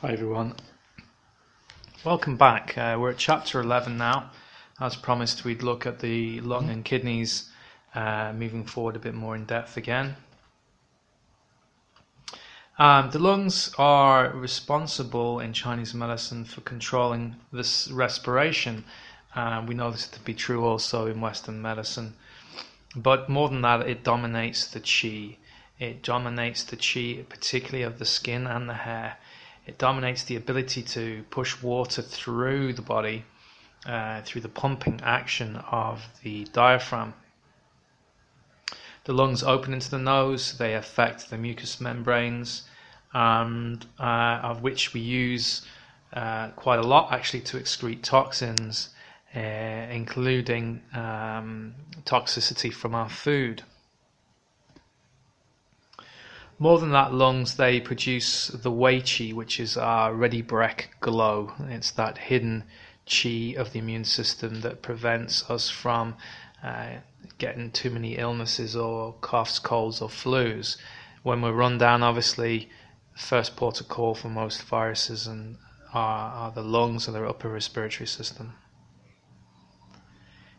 Hi everyone, welcome back. We're at chapter 11 now. As promised, we'd look at the lung and kidneys moving forward a bit more in depth again. The lungs are responsible in Chinese medicine for controlling this respiration. We know this to be true also in Western medicine. But more than that, it dominates the qi. It dominates the qi, particularly of the skin and the hair. It dominates the ability to push water through the body through the pumping action of the diaphragm. The lungs open into the nose, they affect the mucous membranes, and of which we use quite a lot actually to excrete toxins, including toxicity from our food. More than that, lungs, they produce the Wei Qi, which is our ready brek glow. It's that hidden Qi of the immune system that prevents us from getting too many illnesses or coughs, colds or flus. When we're run down, obviously, the first port of call for most viruses are the lungs or their upper respiratory system.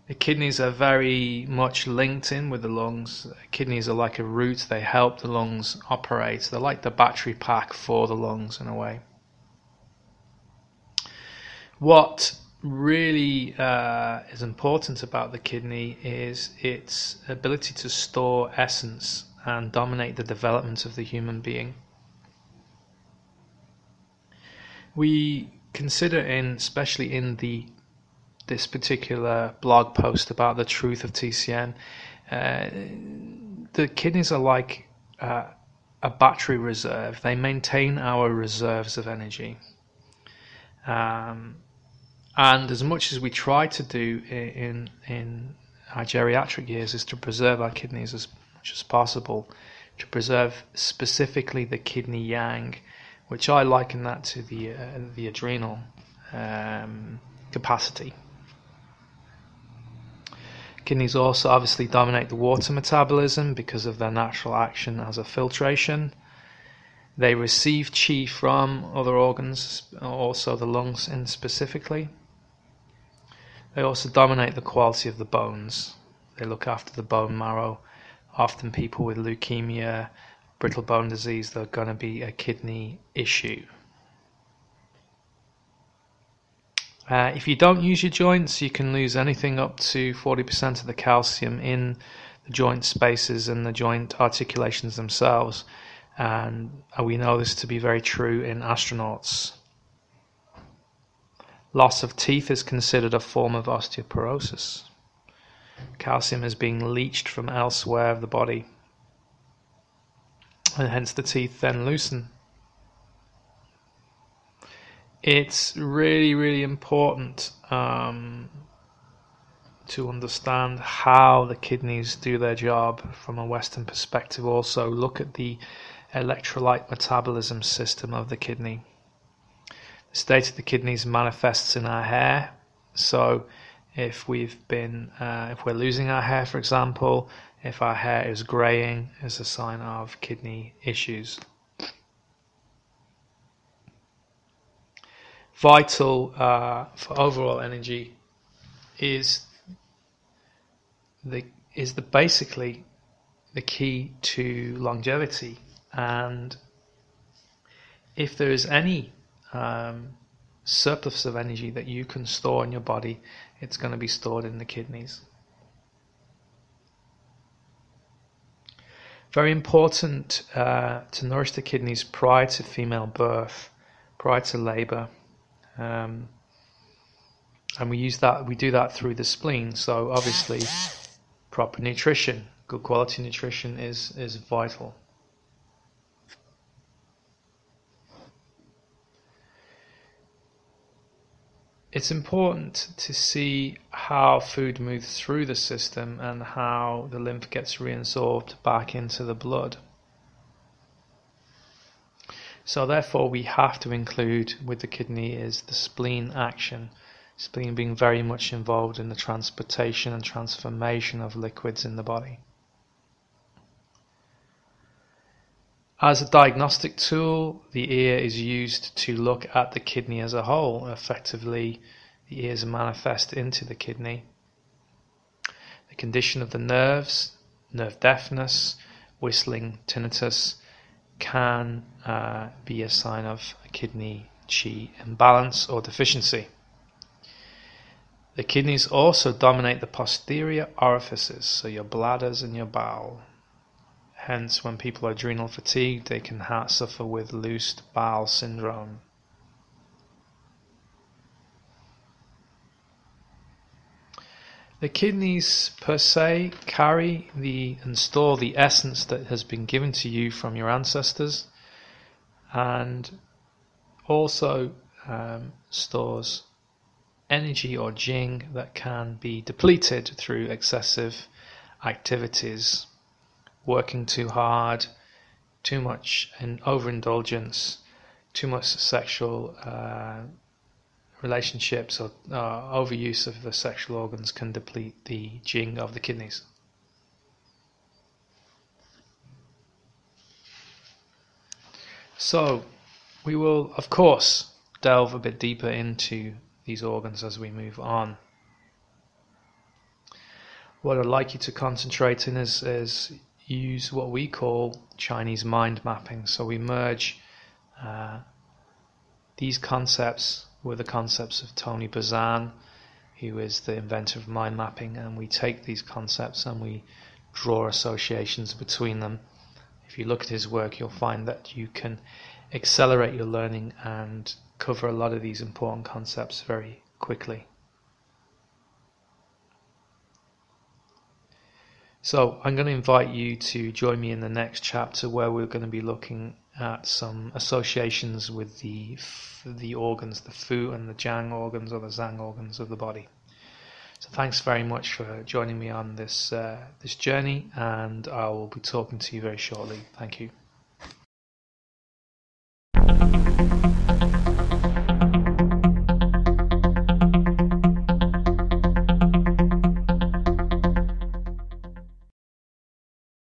The kidneys are very much linked in with the lungs. Kidneys are like a root, they help the lungs operate. They're like the battery pack for the lungs in a way. What really is important about the kidney is its ability to store essence and dominate the development of the human being. We consider, especially in this particular blog post about the truth of TCM, the kidneys are like a battery reserve. They maintain our reserves of energy. And as much as we try to do in our geriatric years is to preserve our kidneys as much as possible, to preserve specifically the kidney yang, which I liken that to the adrenal capacity. Kidneys also obviously dominate the water metabolism because of their natural action as a filtration. They receive qi from other organs, also the lungs in specifically. They also dominate the quality of the bones. They look after the bone marrow. Often people with leukemia, brittle bone disease, they're going to be a kidney issue. If you don't use your joints, you can lose anything up to 40% of the calcium in the joint spaces and the joint articulations themselves. And we know this to be very true in astronauts. Loss of teeth is considered a form of osteoporosis. Calcium is being leached from elsewhere of the body, and hence the teeth then loosen. It's really, really important to understand how the kidneys do their job from a Western perspective. Also, look at the electrolyte metabolism system of the kidney. The state of the kidneys manifests in our hair. So, if we're losing our hair, for example, if our hair is graying, is a sign of kidney issues. Vital for overall energy is basically the key to longevity. And if there is any surplus of energy that you can store in your body, it's going to be stored in the kidneys. Very important to nourish the kidneys prior to female birth, prior to labor. And we do that through the spleen. So obviously proper nutrition, good quality nutrition is vital. It's important to see how food moves through the system and how the lymph gets reabsorbed back into the blood. So therefore we have to include with the kidney is the spleen action. Spleen being very much involved in the transportation and transformation of liquids in the body. As a diagnostic tool, the ear is used to look at the kidney as a whole. Effectively, the ears manifest into the kidney. The condition of the nerves, nerve deafness, whistling, tinnitus, can be a sign of a kidney qi imbalance or deficiency. The kidneys also dominate the posterior orifices, so your bladders and your bowel. Hence, when people are adrenal fatigued, they can suffer with loose bowel syndrome. The kidneys per se carry and store the essence that has been given to you from your ancestors, and also stores energy or jing that can be depleted through excessive activities, working too hard, too much overindulgence, too much sexual relationships, or overuse of the sexual organs can deplete the jing of the kidneys. So we will, of course, delve a bit deeper into these organs as we move on. What I'd like you to concentrate in is use what we call Chinese mind mapping. So we merge these concepts with the concepts of Tony Buzan, who is the inventor of mind mapping, and we take these concepts and we draw associations between them. If you look at his work, you'll find that you can accelerate your learning and cover a lot of these important concepts very quickly. So I'm going to invite you to join me in the next chapter, where we're going to be looking at some associations with the organs, the Fu and the Jiang organs, or the Zhang organs of the body. So thanks very much for joining me on this journey, and I will be talking to you very shortly. Thank you.